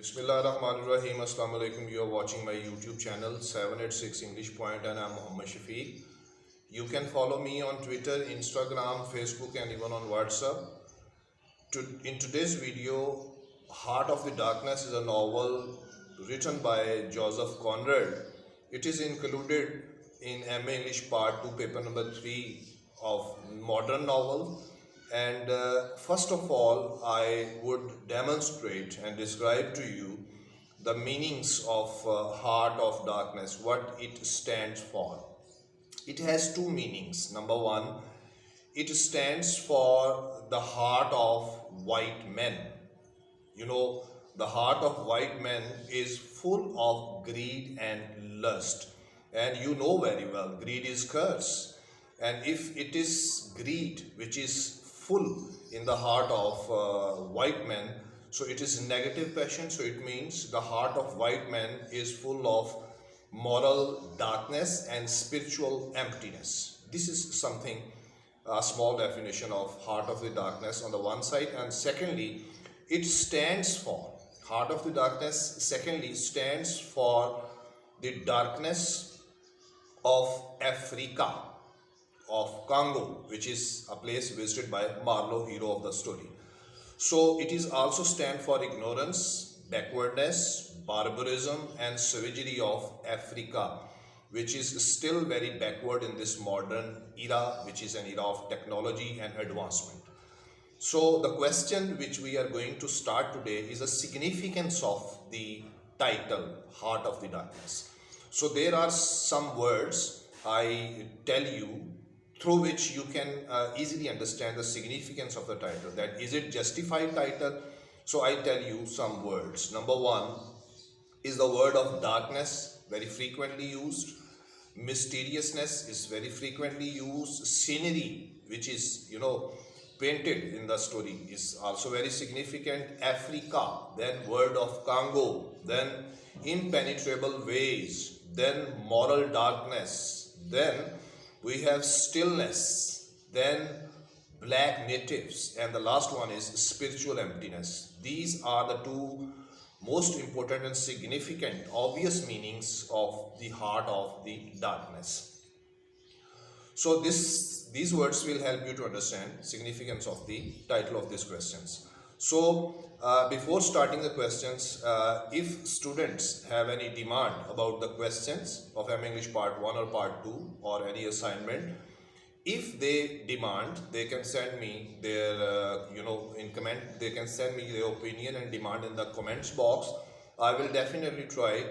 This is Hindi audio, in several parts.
Bismillahirrahmanirrahim. Assalamu alaikum. You are watching my YouTube channel 786 English Point and I'm Muhammad Shafiq. You can follow me on Twitter, Instagram, Facebook and even on WhatsApp. In today's video, Heart of the Darkness is a novel written by Joseph Conrad. It is included in MA English Part 2 paper number 3 of modern novel. And first of all, I would demonstrate and describe to you the meanings of Heart of Darkness, what it stands for. It has two meanings. Number one, it stands for the heart of white men. You know, the heart of white men is full of greed and lust. And you know very well, greed is curse. And if it is greed which is full in the heart of white men, so it is negative passion. So it means the heart of white men is full of moral darkness and spiritual emptiness. This is something, a small definition of heart of the darkness on the one side. And secondly, it stands for, heart of the darkness secondly stands for the darkness of Africa, of Congo, which is a place visited by Marlowe, hero of the story. So it is also stand for ignorance, backwardness, barbarism and savagery of Africa, which is still very backward in this modern era, which is an era of technology and advancement. So the question which we are going to start today is the significance of the title, Heart of the Darkness. So there are some words I tell you through which you can easily understand the significance of the title. That is it justified title? So I tell you some words. Number one is the word of darkness, very frequently used. Mysteriousness is very frequently used. Scenery, which is, painted in the story, is also very significant. Africa, then word of Congo, then impenetrable ways, then moral darkness, then we have stillness, then black natives, and the last one is spiritual emptiness. These are the two most important and significant obvious meanings of the heart of the darkness. So these words will help you to understand significance of the title of these questions. So before starting the questions, if students have any demand about the questions of MA English Part 1 or Part 2 or any assignment, if they demand, they can send me their, in comment, they can send me their opinion and demand in the comments box. I will definitely try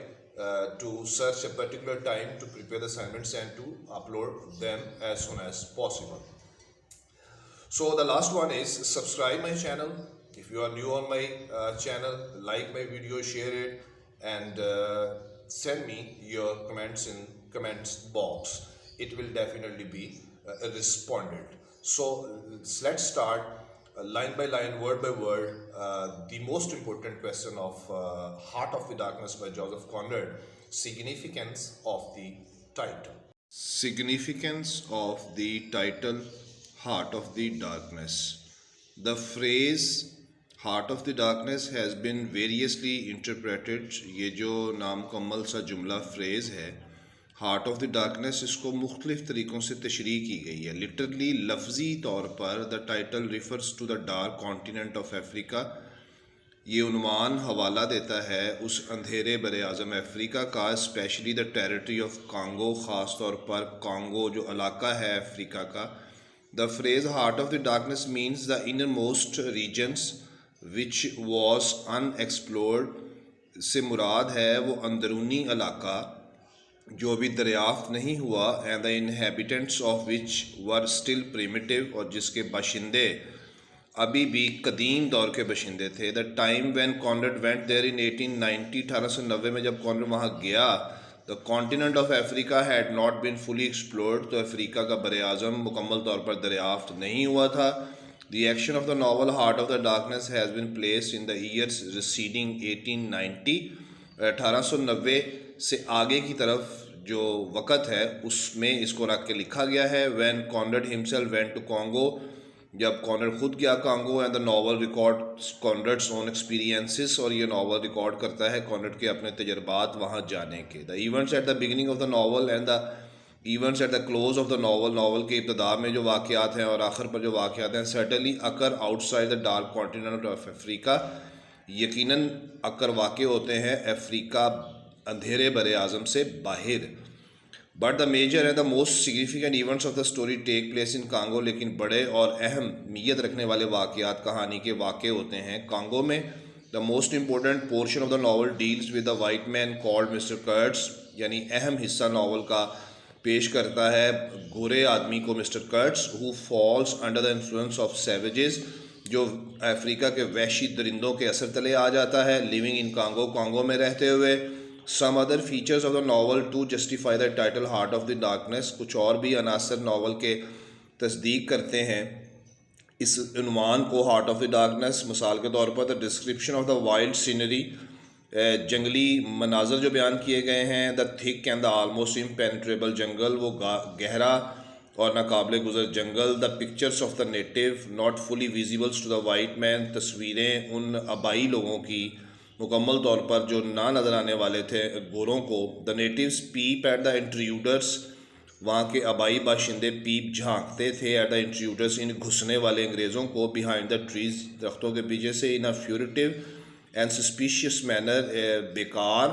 to search a particular time to prepare the assignments and to upload them as soon as possible. So the last one is subscribe my channel. If you are new on my channel, like my video, share it, and send me your comments in comments box. It will definitely be responded. So let's start line by line, word by word, the most important question of Heart of the Darkness by Joseph Conrad, significance of the title. Significance of the title, Heart of the Darkness. The phrase Heart of the Darkness has been variously interpreted. ये जो नामुकम्मल सा जुमला फ्रेज़ है हार्ट ऑफ द डार्कनेस, इसको मुख्तलिफ़ तरीक़ों से तशरीह की गई है. लिटरली लफ्ज़ी तौर पर the title refers to the dark continent of Africa. ये उन्वान हवाला देता है उस अंधेरे बर आज़म अफ्रीका का, specially the territory of Congo, ख़ास तौर पर कांगो जो इलाका है अफ्रीका का. The phrase heart of the darkness means the innermost regions which was unexplored से मुराद है वो अंदरूनी इलाका जो अभी दरियाफ्त नहीं हुआ, and the inhabitants of which were still primitive, और जिसके बाशिंदे अभी भी कदीम दौर के बाशिंदे थे. The time when Conrad went there in 1890, 1890 में जब कॉनरेड वहाँ गया, the continent of Africa had not been fully explored, तो अफ्रीका का बर आज़म मुकम्मल तौर पर दरियाफ्त नहीं हुआ था. The action of the novel Heart of the Darkness has been placed in the years preceding 1890. 1890 से आगे की तरफ जो वक़्त है उसमें इसको रख के लिखा गया है. When Conrad himself went to Congo, जब कॉनरेड खुद गया Congo and the novel record Conrad's own experiences, और ये नावल रिकॉर्ड करता है कॉनरेड के अपने तजर्बात वहाँ जाने के। The events at the beginning of the novel and the events at the close of the novel, novel के इब्तदा में जो वाक़यात हैं और आखिर पर जो वाक़यात हैं, certainly occur outside the dark continent of Africa, यकीनन अकर वाक़ होते हैं अफ्रीका अंधेरे बर आज़म से बाहर। But the major and the most significant events of the story take place in Congo, लेकिन बड़े और अहमियत रखने वाले वाक़यात कहानी के वाक़े होते हैं कांगो में। The most important portion of the novel deals with the white man called mister Kurtz, यानी अहम हिस्सा नावल का पेश करता है गोरे आदमी को, mister Kurtz, who falls under the influence of savages, जो अफ्रीका के वहशी दरिंदों के असर तले आ जाता है, लिविंग इन कांगो, कांगो में रहते हुए। Some other features of the novel to justify the title heart of the darkness, कुछ और भी अनासर नावल के तस्दीक करते हैं इस उन्वान को, हार्ट ऑफ द डार्कनेस। मिसाल के तौर पर the description of the wild scenery, जंगली मनाजर जो बयान किए गए हैं, the thick and the almost impenetrable jungle, वो गहरा और नाकाबिल गुजर जंगल। The pictures of the native not fully visibles to the white man, तस्वीरें उन आबाई लोगों की मुकम्मल तौर पर जो ना नज़र आने वाले थे गोरों को। The natives peep at the intruders, वहाँ के आबाई बाशिंदे पीप झांकते थे एट द इंट्रूडर्स, इन घुसने वाले अंग्रेज़ों को, बिहाइंड द ट्रीज, दरख्तों के पीछे से, इन अ फ्यूरिटिव एंड सस्पिशियस मैनर, बेकार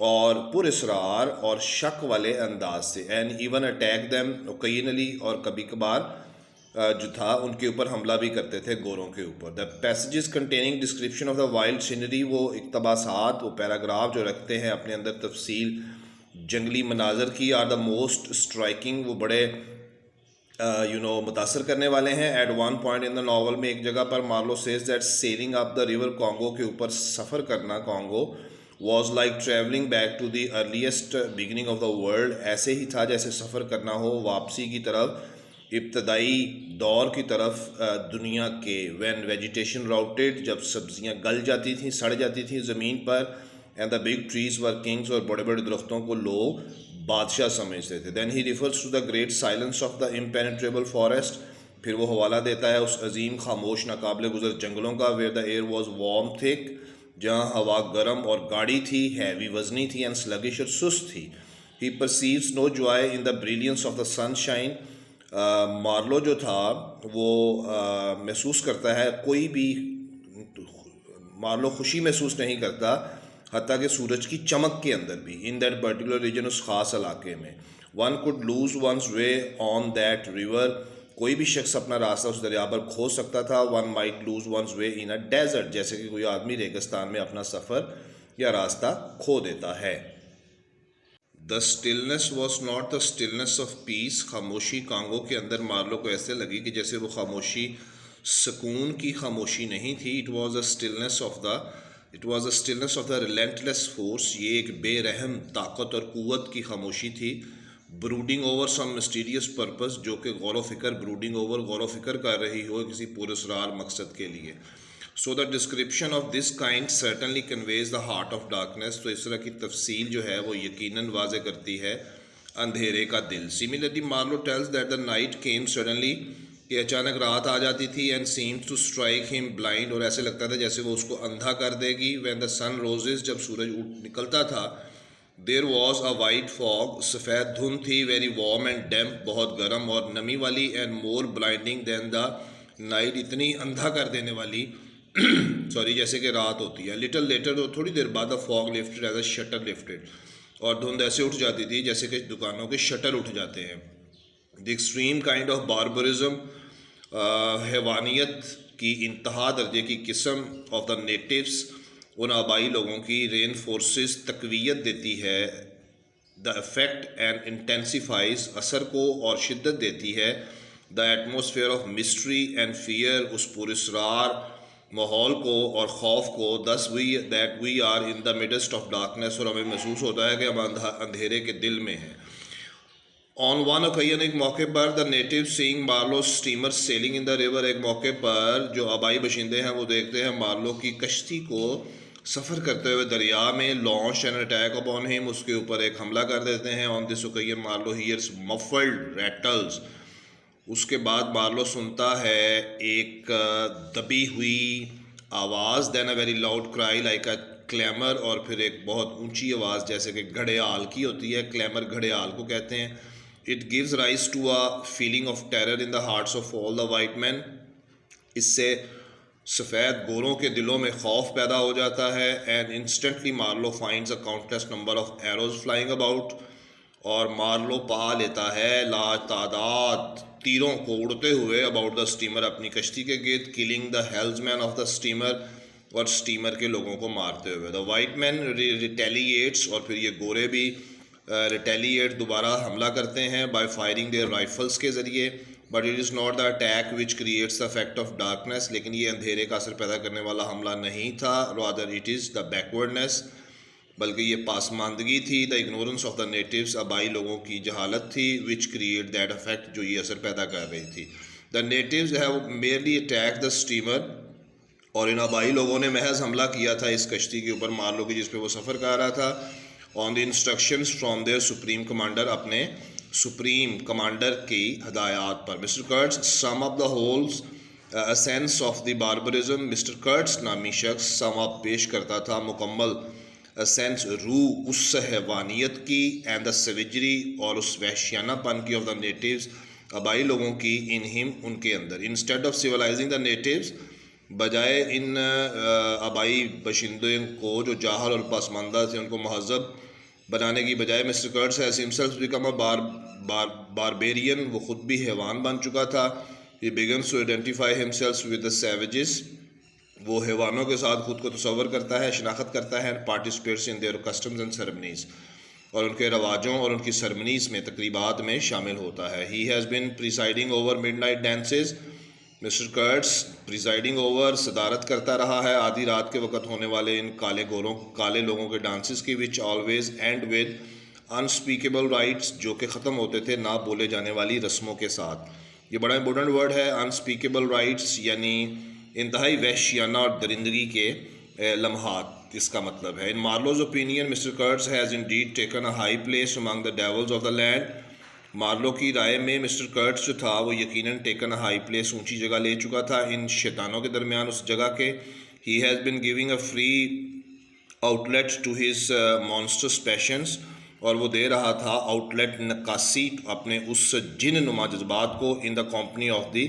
और पुरस्रार और शक वाले अंदाज से। And even attack them occasionally, और कभी कभार जो था उनके ऊपर हमला भी करते थे गोरों के ऊपर। The passages containing description of the wild scenery, वो इक़्तबासात, वो पैराग्राफ जो रखते हैं अपने अंदर तफसील जंगली मनाजर की, आर द मोस्ट स्ट्राइकिंग, वो बड़े मुतासर करने वाले हैं। At one point in the novel में एक जगह पर Marlow says that sailing up the river Congo, के ऊपर सफ़र करना Congo, was like travelling back to the earliest beginning of the world, ऐसे ही था जैसे सफ़र करना हो वापसी की तरफ, इब्तदाई दौर की तरफ दुनिया के। व्हेन वेजिटेशन राउटेड, जब सब्जियां गल जाती थीं, सड़ जाती थीं ज़मीन पर, and the big trees were kings, और बड़े बड़े दरख्तों को लोग बादशाह समझते थे। Then he refers to the great silence of the impenetrable forest, फिर वो हवाला देता है उस अजीम खामोश नाकाबिल गुजर जंगलों का। Where the air was warm thick, जहाँ हवा गर्म और गाढ़ी थी, हैवी वजनी थी, एंड स्लगिश और सुस्त थी। He perceives no joy in the brilliance of the sunshine, Marlow जो था वो महसूस करता है, कोई भी मार्लो खुशी महसूस नहीं करता हत्ता कि सूरज की चमक के अंदर भी, इन दैट पर्टिकुलर रीजन, उस ख़ास इलाके में। One could loose one's way on that river, कोई भी शख्स अपना रास्ता उस दरिया पर खो सकता था। One might lose one's way in a desert, जैसे कि कोई आदमी रेगिस्तान में अपना सफ़र या रास्ता खो देता है। The stillness was not the stillness of peace, खामोशी कांगो के अंदर मार्लो को ऐसे लगी कि जैसे वो खामोशी सुकून की खामोशी नहीं थी। It was the stillness of the relentless force, ये एक बेरहम ताकत और क़ुव्वत की खामोशी थी। Brooding over some mysterious purpose, जो कि गौर फ़िक्र, ब्रूडिंग ओवर गौर फ़िक्र कर रही हो किसी पुरस्रार मकसद के लिए। So the description of this kind certainly conveys the heart of darkness, तो इस तरह की तफसील जो है वो यकीनन वाज़े करती है अंधेरे का दिल। Similarly Marlow tells that the night came suddenly, कि अचानक रात आ जाती थी, and seems to strike him blind, और ऐसे लगता था जैसे वो उसको अंधा कर देगी। व्हेन द सन रोजेस, जब सूरज निकलता था, there was a white fog, सफ़ेद धुंध थी, वेरी वार्म एंड डैम्प, बहुत गर्म और नमी वाली, and more blinding than the night, इतनी अंधा कर देने वाली सॉरी जैसे कि रात होती है। लिटिल लेटर, तो थोड़ी देर बाद, the fog lifted as a shutter lifted, और धुंध ऐसे उठ जाती थी जैसे कि दुकानों के शटर उठ जाते हैं। The extreme kind of barbarism, हैवानियत की इंतहा दर्जे की किस्म ऑफ द नेटिव्स, उन आबाई लोगों की, रेन फोर्सेस तकवीयत देती है, द इफेक्ट एंड इंटेंसिफाइज, असर को और शिद्दत देती है, the atmosphere of mystery and fear, उस पुरस्रार माहौल को और खौफ को। Thus we are in the midst of darkness, और हमें महसूस होता है कि हम अंधेरे के दिल में हैं। ऑन वन ओकेजन, एक मौके पर, the native seeing Marlow steamer sailing in the river, एक मौके पर जो आबाई बशिंदे हैं वो देखते हैं मार्लो की कश्ती को सफ़र करते हुए दरिया में। Launch and attack upon him, उसके ऊपर एक हमला कर देते हैं। On this occasion Marlow hears muffled rattles, उसके बाद मार्लो सुनता है एक दबी हुई आवाज़, then a very loud cry like a clamour, और फिर एक बहुत ऊंची आवाज़ जैसे कि घड़ियाल की होती है, क्लैमर घड़ियाल को कहते हैं। It gives rise to a feeling of terror in the hearts of all the white man. इससे सफ़ेद गोरों के दिलों में खौफ पैदा हो जाता है। And instantly Marlow finds a countless number of arrows flying about, और मार्लो पा लेता है लातादाद तीरों को उड़ते हुए अबाउट द स्टीमर, अपनी कश्ती के गिर्द, killing the helmsman of the steamer, और स्टीमर के लोगों को मारते हुए। द वाइट मैन रिटेलिएट्स, और फिर ये गोरे भी रिटेलिएट दोबारा हमला करते हैं बाय फायरिंग देयर राइफल्स के ज़रिए। But it is not the attack which creates the effect of darkness, लेकिन ये अंधेरे का असर पैदा करने वाला हमला नहीं था। Rather it is the backwardness, बल्कि ये पासमानदगी थी। The ignorance of the natives, आबाई लोगों की जहालत थी, विच क्रिएट दैट इफेक्ट, जो ये असर पैदा कर रही थी। The natives have merely attack the steamer, और इन आबाई लोगों ने महज हमला किया था इस कश्ती के ऊपर मार्लो की जिस पे वो सफ़र कर रहा था, on the instructions from their supreme commander, अपने सुप्रीम कमांडर की हदायत पर। Mister Kurtz sum up the whole's sense of the barbarism, mister Kurtz नामी शख्स सम अप पेश करता था मुकम्मल सेंस रूह उस हैवानियत की, एंड द सवेजरी, और उस वहशियानापन की, ऑफ द नेटिव्स, आबाई लोगों की, इन हिम, उनके अंदर। Instead of civilising the natives, बजाय इन आबाई बशिंदों को जो जाहल और पसमानदा थे उनको महजब बनाने की बजाय, mister Kurtz has himself become a barbarian, वो ख़ुद भी हैवान बन चुका था। He begins to identify himself with the savages, वो हैवानों के साथ खुद को तस्वर करता है, शनाख्त करता है। Participates in their customs and ceremonies, और उनके रवाजों और उनकी सेरेमनीज़ में, तकरीबात में शामिल होता है। He has been presiding over midnight dances, mister Kurtz presiding over, सदारत करता रहा है आधी रात के वक्त होने वाले इन काले लोगों के डांसेस की, which always and with unspeakable rights, जो कि ख़त्म होते थे ना बोले जाने वाली रस्मों के साथ। ये बड़ा इंपॉर्टेंट वर्ड है, अनस्पीकेबल राइट्स, यानी इंतहाई वहशियाना और दरिंदगी के लम्हात, इसका मतलब है। In Marlow's opinion, mister Kurtz has indeed taken a high place among the devils of the land, Marlow की राय में मिस्टर कर्ट्स जो था वो यकीनन टेकन अ हाई प्लेस, ऊंची जगह ले चुका था इन शैतानों के दरमियान, उस जगह के। He has been giving a free outlet to his monsters passions, और वो दे रहा था आउटलेट, नक्कासी, अपने उस जिन नुमा जज्बात को, in the company of the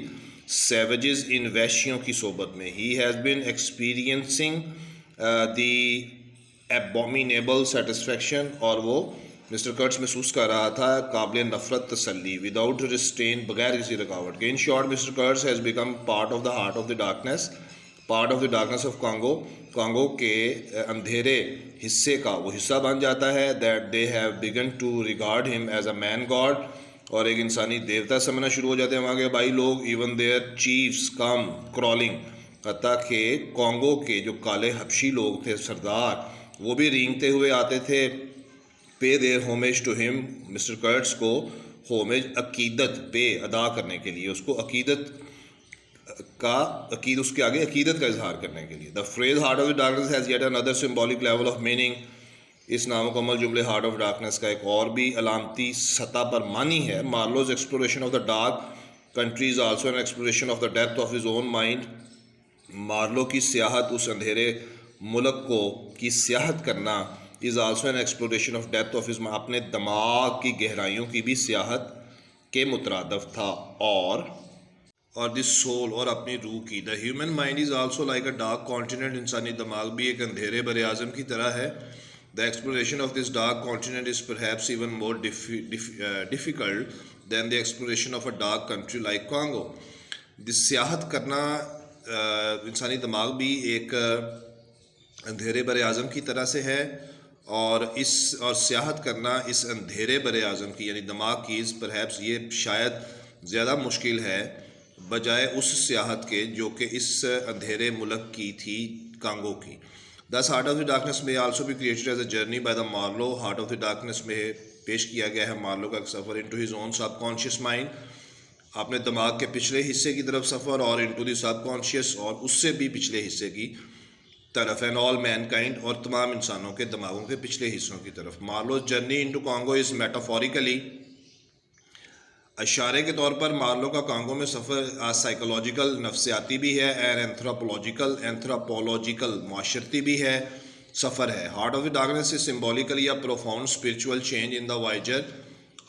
savages, इन वैश्यों की सोबत में। He has been experiencing the abominable satisfaction, और वो मिस्टर कर्ट्स महसूस कर रहा था काबिल नफरत तसल्ली, विदाउट रिस्ट्रेन, बगैर किसी रुकावट के। In short, mister Kurtz has become part of the heart of the darkness, part of the darkness of Congo, Congo के अंधेरे हिस्से का वो हिस्सा बन जाता है। That they have begun to regard him as a man god, और एक इंसानी देवता समझना शुरू हो जाते हैं वहाँ के भाई लोग। Even their chiefs come crawling, हत्ता के कांगो के जो काले हबशी लोग थे, सरदार, वो भी रेंगते हुए आते थे। Pay their homage to him, mister Kurtz को होमेज, अकीदत, पे अदा करने के लिए, उसको उसके आगे अकीदत का इजहार करने के लिए। The phrase heart of the darkness has yet another symbolic level of meaning, इस नामुकम्मल जुमले हार्ट ऑफ डार्कनेस का एक और भी अलामती सतह पर मानी है। Marlow's exploration of the dark country is also an exploration of the depth of his own mind, Marlow की सियाहत, उस अंधेरे मुल्क को की सियाहत करना, is also an exploration of depth of his, अपने दिमाग की गहराइयों की भी सियाहत के मुतरादफ था। और दिस सोल, और अपनी रूह की। The human mind is also like a dark continent, इंसानी दिमाग भी एक अंधेरे बर आज़म की तरह है। The exploration of this dark continent is perhaps even more difficult than the exploration of a dark country like Congo. This सियाहत करना, इंसानी दिमाग भी एक अंधेरे बर आज़म की तरह से है, और सियाहत करना इस अंधेरे बर आज़म की, यानी दिमाग की, परहैप्स ये शायद ज़्यादा मुश्किल है बजाय उस सियाहत के जो कि इस अंधेरे मुल्क की थी, कांगो की। दस हार्ट ऑफ द डार्कनेस में आल्सो भी created as a journey by the Marlow, heart of the darkness में पेश किया गया है मार्लो का सफ़र into his own subconscious mind, अपने दिमाग के पिछले हिस्से की तरफ सफ़र, और इनटू द सबकॉन्शियस, और उससे भी पिछले हिस्से की तरफ, एंड ऑल मैनकाइंड, और तमाम इंसानों के दिमागों के पिछले हिस्सों की तरफ। Marlowe's journey into Congo is metaphorically इशारे के तौर पर मार्लो का कांगो में सफ़र साइकोलॉजिकल नफ्सियाती भी है और एंथ्रोपोलॉजिकल माशरती भी है, सफ़र है। Heart of the darkness is symbolically a profound spiritual change in the wiser.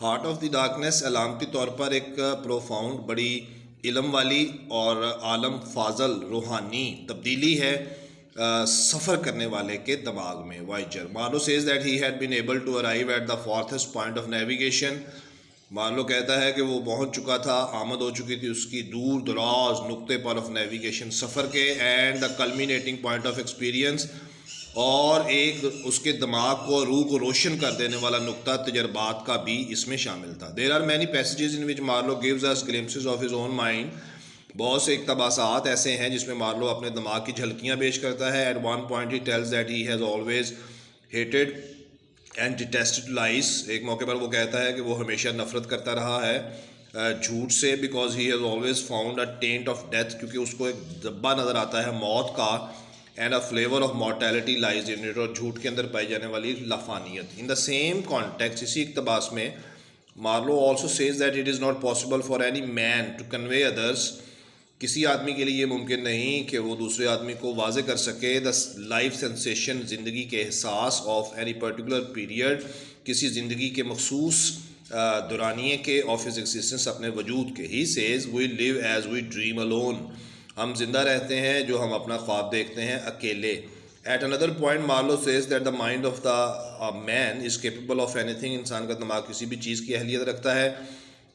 Heart of the darkness अलामती तौर पर एक प्रोफाउंड, बड़ी इल्म वाली और आलम फाजल रूहानी तब्दीली है सफ़र करने वाले के दिमाग में, wiser. Marlow says that he had been able to arrive at the farthest point of navigation. Marlow कहता है कि वो पहुंच चुका था, आमद हो चुकी थी उसकी दूर दराज नुक्ते पर ऑफ नेविगेशन, सफ़र के, and the culminating point of experience, और एक उसके दिमाग को, रूह को रोशन कर देने वाला नुक्ता तजर्बात का भी इसमें शामिल था। There are many passages in which Marlow gives us glimpses of his own mind. बहुत से इक़्तिबासात ऐसे हैं जिसमें मार्लो अपने दिमाग की झलकियाँ पेश करता है। At one point he tells that he has always hated and detested lies. एक मौके पर वो कहता है कि वो हमेशा नफरत करता रहा है झूठ से, because he has always found a taint of death, क्योंकि उसको एक धब्बा नज़र आता है मौत का, and a flavour of mortality lies in it, और झूठ के अंदर पाई जाने वाली लाफानियत। इन द सेम कॉन्टेक्स्ट, इसी इक़्तिबास में, Marlow also says that it is not possible for any man to convey others. किसी आदमी के लिए ये मुमकिन नहीं कि वो दूसरे आदमी को वाज़े कर सके द लाइफ सेंसेशन, ज़िंदगी के एहसास ऑफ एनी पर्टिकुलर पीरियड, किसी ज़िंदगी के मखसूस दौरानिए के, ऑफ हिज एग्जिस्टेंस, अपने वजूद के। He says we live as we dream alone. हम जिंदा रहते हैं जो हम अपना ख्वाब देखते हैं अकेले। At another point Marlow says that the mind of the man is capable of anything. इंसान का दिमाग किसी भी चीज़ की अहलियत रखता है,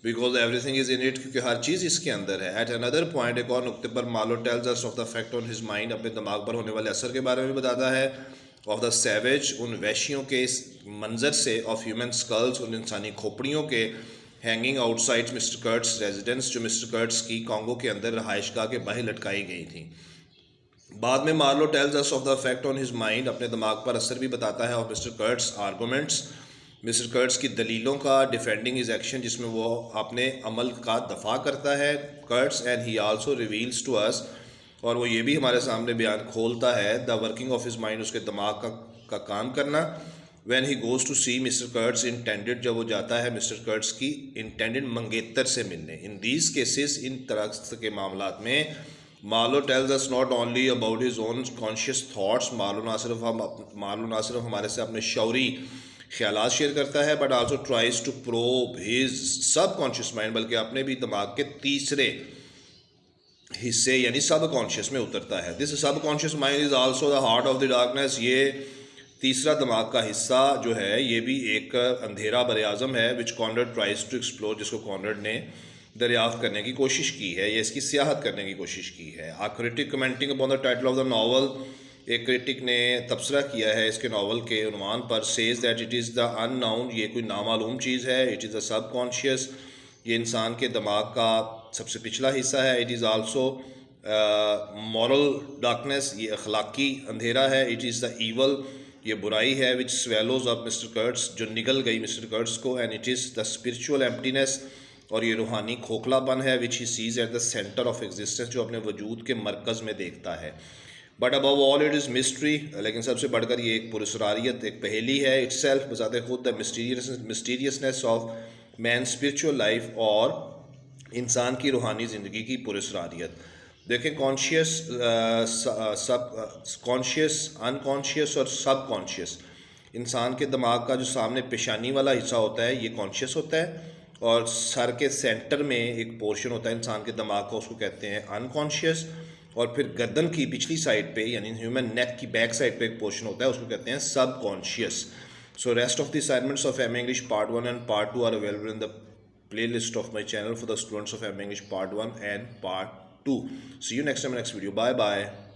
because everything is in it, क्योंकि हर चीज़ इसके अंदर है। एट अनदर पॉइंट, एक और नुक्ते पर, Marlow tells us of the effect on his mind, अपने दिमाग पर होने वाले असर के बारे में बताता है। ऑफ द सैवेज, उन वैश्यों के मंजर से, ऑफ ह्यूमन स्कल्स, उन इंसानी खोपड़ियों के, हैंगिंग आउटसाइड मिस्टर कर्ट्स रेजिडेंस, जो मिस्टर कर्ट्स की कांगो के अंदर रहायशगाह के बाहर लटकाई गई थी। बाद में Marlow tells us of the effect on his mind, अपने दिमाग पर असर भी बताता है, of mister Kurtz arguments, mister Kurtz की दलीलों का, डिफेंडिंग हिज एक्शन, जिसमें वो अपने अमल का दफा करता है Kurtz, and he also reveals to us, और वो ये भी हमारे सामने बयान खोलता है, the working of his mind, उसके दिमाग का काम करना। When he goes to see mister Kurtz intended, जब वो जाता है मिस्टर कर्ट्स की इंटेंडेड मंगेतर से मिलने। इन दीज केसेस, इन तरह के मामलात में, Marlow tells us not only about his own conscious thoughts, Marlow ना सिर्फ हमारे से अपने शौरी ख्यालात शेयर करता है, but also tries to probe his subconscious mind, बल्कि अपने भी दिमाग के तीसरे हिस्से यानी सब कॉन्शियस में उतरता है। दिस सब conscious mind is also the heart of the darkness. ये तीसरा दिमाग का हिस्सा जो है, ये भी एक अंधेरा बर आज़म है, विच कॉनरेड ट्राइज टू एक्सप्लोर, जिसको कॉनरेड ने दरियाफ्त करने की कोशिश की है, या इसकी सियाहत करने की कोशिश की है। A critic commenting upon the title of the novel, एक क्रिटिक ने तबसरा किया है इसके नावल के उन्वान पर, says that it is the unknown, ये कोई नामालूम चीज़ है, it is the subconscious, ये इंसान के दिमाग का सबसे पिछला हिस्सा है। It is also moral darkness, ये अखलाकी अंधेरा है। इट इज़ द ईवल, ये बुराई है, which swallows of mister Kurtz, जो निगल गई मिस्टर कर्ट्स को। And it is the spiritual emptiness, और ये रूहानी खोखलापन है, which he sees at the centre of existence, जो अपने वजूद के मरकज़ में देखता है। But above all it is mystery, लेकिन सबसे बढ़कर ये एक पुरस्रारियत, एक पहेली है। इट सेल्फ बजाते खुद the mysteriousness of man spiritual life, और इंसान की रूहानी ज़िंदगी की पुरस्रारियत। देखें, कॉन्शियस, सब कॉन्शियस, अनकॉन्शियस और सब कॉन्शियस, इंसान के दिमाग का जो सामने पेशानी वाला हिस्सा होता है, ये कॉन्शियस होता है, और सर के सेंटर में एक पोर्शन होता है इंसान के दिमाग का, उसको कहते हैं अनकॉन्शियस, और फिर गर्दन की पिछली साइड पे, यानी ह्यूमन नेक की बैक साइड पे एक पोर्शन होता है, उसको कहते हैं subconscious. So rest of the assignments of M English part 1 and part 2 are available in the playlist of my channel for the students of M English part 1 and part 2. See you next time in next video. Bye bye.